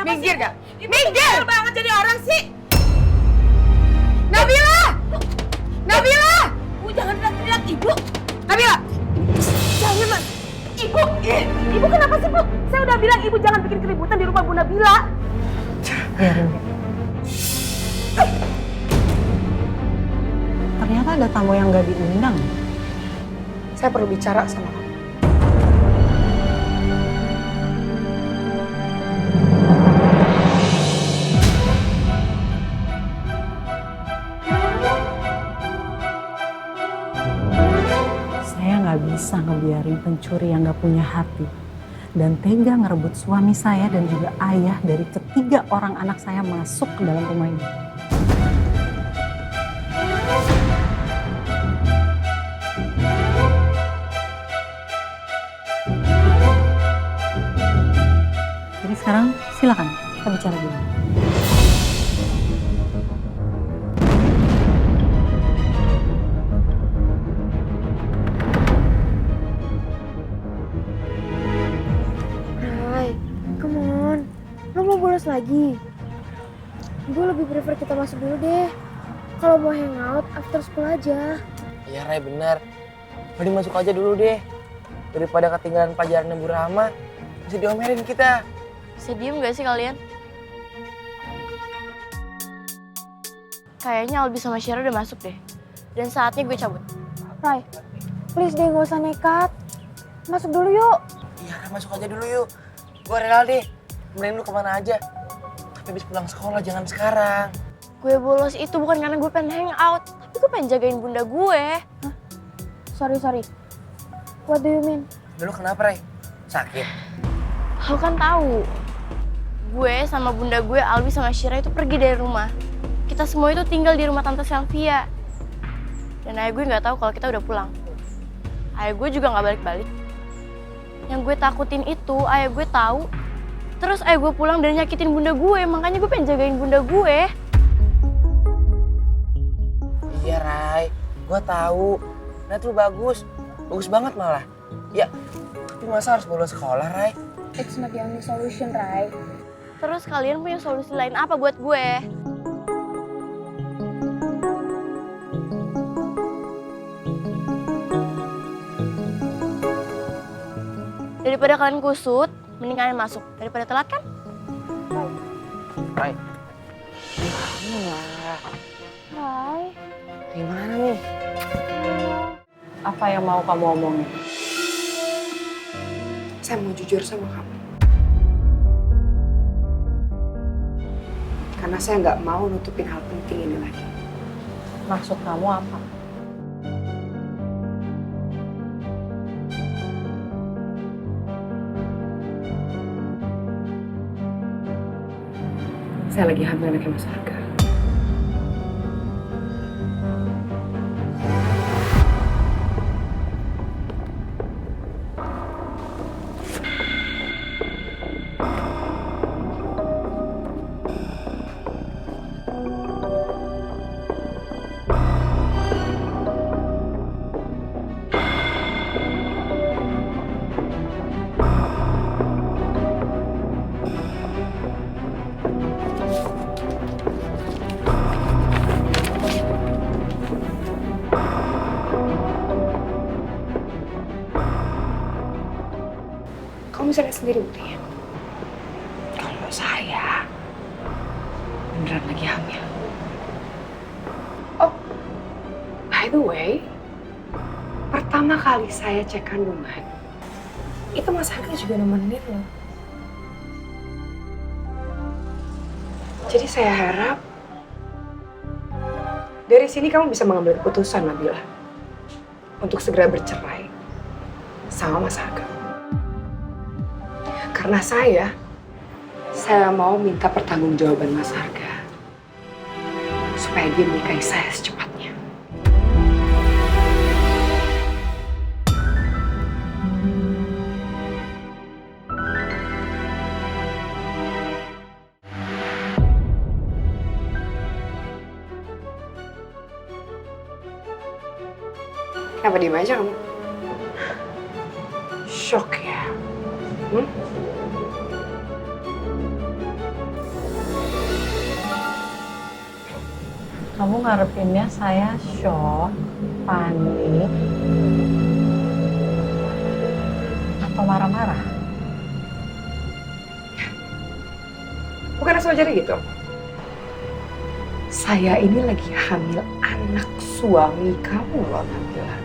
Minggir gak? Ibu Minggir! banget jadi orang sih. Nabila! Nabila! Ibu jangan teriak-teriak, Ibu. Nabila! Jangan, Mas. Ibu, Ibu kenapa sih, Bu? Saya udah bilang Ibu jangan bikin keributan di rumah Bu Nabila. Biarin deh. Ternyata ada tamu yang gak diundang. Saya perlu bicara sama kamu. Saya nggak bisa ngebiarin pencuri yang nggak punya hati dan tega ngerebut suami saya dan juga ayah dari ketiga orang anak saya masuk ke dalam rumah ini. Jadi sekarang silakan kita bicara dulu. Rai, come on. Lo mau bolos lagi? Gue lebih prefer kita masuk dulu deh. Kalau mau hangout, after school aja. Iya Ray bener. Mending masuk aja dulu deh. Daripada ketinggalan pelajaran Bu Rahma. Bisa diomelin kita. Bisa diem gak sih kalian? Kayaknya Albi sama Syara udah masuk deh. Dan saatnya gue cabut. Rai, please deh gak usah nekat. Masuk dulu yuk. Iya Ray masuk aja dulu yuk. Gue rela deh. Temenin lu kemana aja. Tapi habis pulang sekolah jangan sekarang. Gue bolos itu bukan karena gue pengen hangout. Tapi gue pengen jagain bunda gue. Sorry. What do you mean? Dulu kenapa Ray? Sakit? Lo kan tahu. Gue sama bunda gue, Albi sama Syira itu pergi dari rumah. Kita semua itu tinggal di rumah Tante Sylvia. Dan ayah gue nggak tahu kalau kita udah pulang. Ayah gue juga nggak balik-balik. Yang gue takutin itu ayah gue tahu. Terus ayah gue pulang dan nyakitin bunda gue. Makanya gue pengen jagain bunda gue. Iya Ray. Gue tahu. Nah itu bagus. Bagus banget malah. Ya, tapi masa harus bolos sekolah Ray? It's not the only solution, Rai. Terus kalian punya solusi lain apa buat gue? Daripada kalian kusut, mending kalian masuk. Daripada telat kan? Ray. Kamu lah. Rai. Gimana nih? Apa yang mau kamu omongin? Saya mau jujur sama kamu. Karena saya nggak mau nutupin hal penting ini lagi. Maksud kamu apa? Saya lagi hamil anaknya Mas Arga. Kamu bisa lihat sendiri buktinya. Kalau saya beneran lagi hamil. Oh, by the way, pertama kali saya cek kandungan, itu Mas Arga juga nemenin loh. Jadi saya harap dari sini kamu bisa mengambil keputusan, Nabila, untuk segera bercerai sama Mas Arga. Karena saya mau minta pertanggungjawaban Mas Arga supaya dia menikahi saya secepatnya. Kenapa diem aja kamu? Shock ya? Kamu ngarepinnya saya shock, panik, atau marah-marah? Bukan asal jadi gitu. Saya ini lagi hamil anak suami kamu loh, Nabila.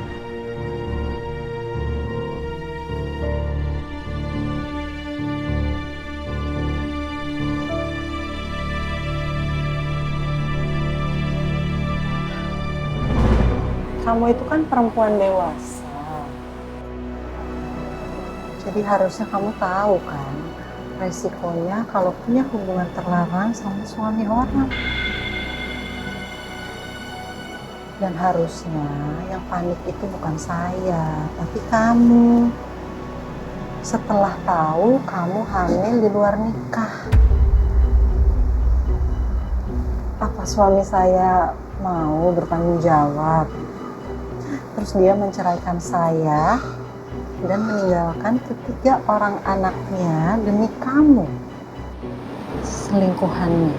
Kamu itu kan perempuan dewasa. Jadi harusnya kamu tahu kan resikonya kalau punya hubungan terlarang sama suami orang. Dan harusnya yang panik itu bukan saya, tapi kamu. Setelah tahu kamu hamil di luar nikah. Apa suami saya mau bertanggung jawab? Terus dia menceraikan saya dan meninggalkan ketiga orang anaknya demi kamu. Selingkuhannya.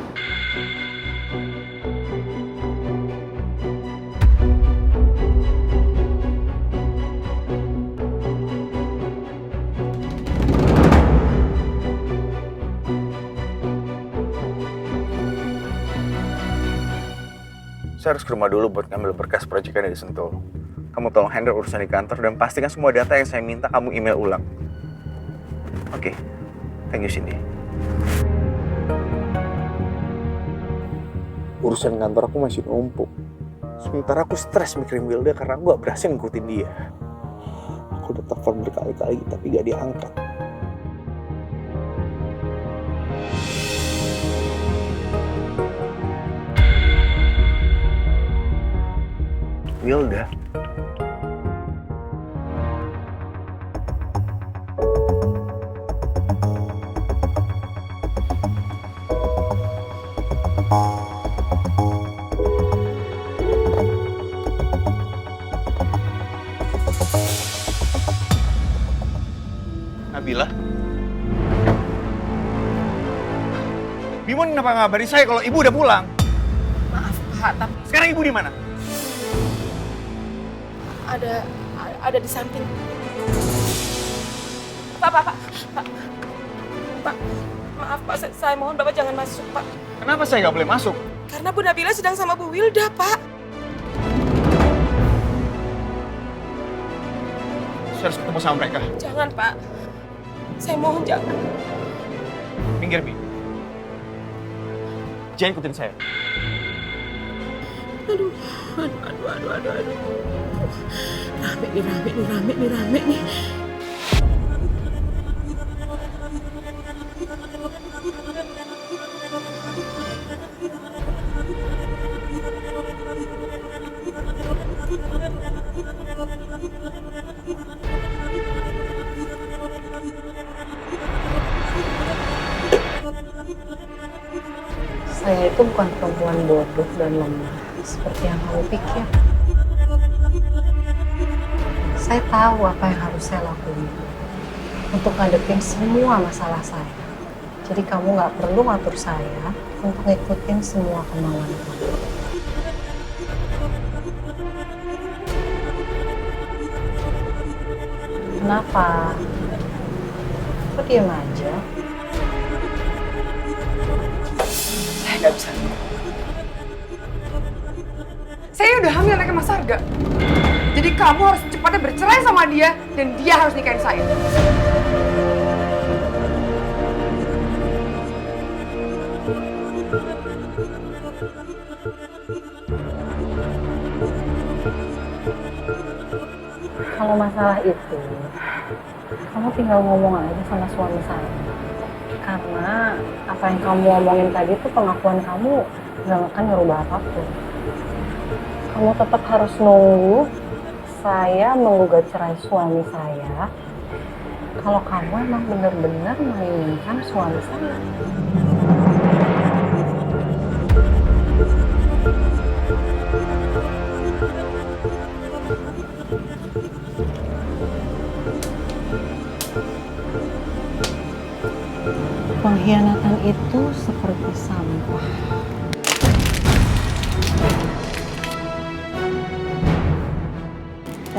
Saya harus ke rumah dulu buat ngambil berkas proyeknya di Sentul. Kamu tolong handle urusan di kantor dan pastikan semua data yang saya minta kamu email ulang. Oke, thank you Cindy. Urusan kantor aku masih numpuk. Sementara aku stres mikirin Wilda karena aku gak berhasil ngikutin dia. Aku udah telepon berkali-kali tapi gak diangkat. Wilda. Nabila? Bimo kenapa ngabarin saya kalau ibu udah pulang? Maaf Pak, tapi Sekarang ibu di mana? ada di samping. Pak, maaf Pak, saya mohon Bapak jangan masuk Pak. Kenapa saya nggak boleh masuk? Karena Bu Nabila sedang sama Bu Wilda Pak. Saya harus ketemu sama mereka. Jangan Pak, saya mohon jangan. Minggir, Bi. Jangan ikutin saya. Aduh. Rame nih. Saya itu bukan perempuan bodoh dan lemah seperti yang kamu pikir. Saya tahu apa yang harus saya lakuin untuk ngadepin semua masalah saya. Jadi kamu nggak perlu ngatur saya untuk ngikutin semua kemauan kamu. Kenapa? Kok diem aja? Saya nggak bisa. Saya udah hamil anaknya Mas Arga. Jadi kamu harus cepatnya bercerai sama dia dan dia harus nikahin saya. Kalau masalah itu, kamu tinggal ngomong aja sama suami saya. Karena apa yang kamu ngomongin tadi tuh pengakuan kamu gak akan ngerubah apapun. Kamu tetap harus nunggu saya menggugat cerai suami saya kalau kamu emang benar-benar menginginkan suami saya. Pengkhianatan itu seperti sampah.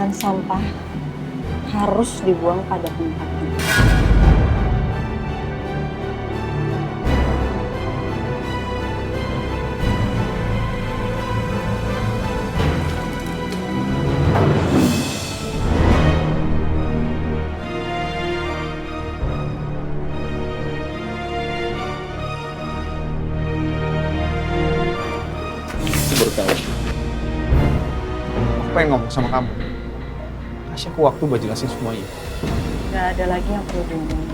dan sampah harus dibuang pada tempatnya. Baru tahu. Aku pengen ngomong sama kamu. Kasih aku waktu buat jelasin semuanya. Gak ada lagi yang perlu diomongin.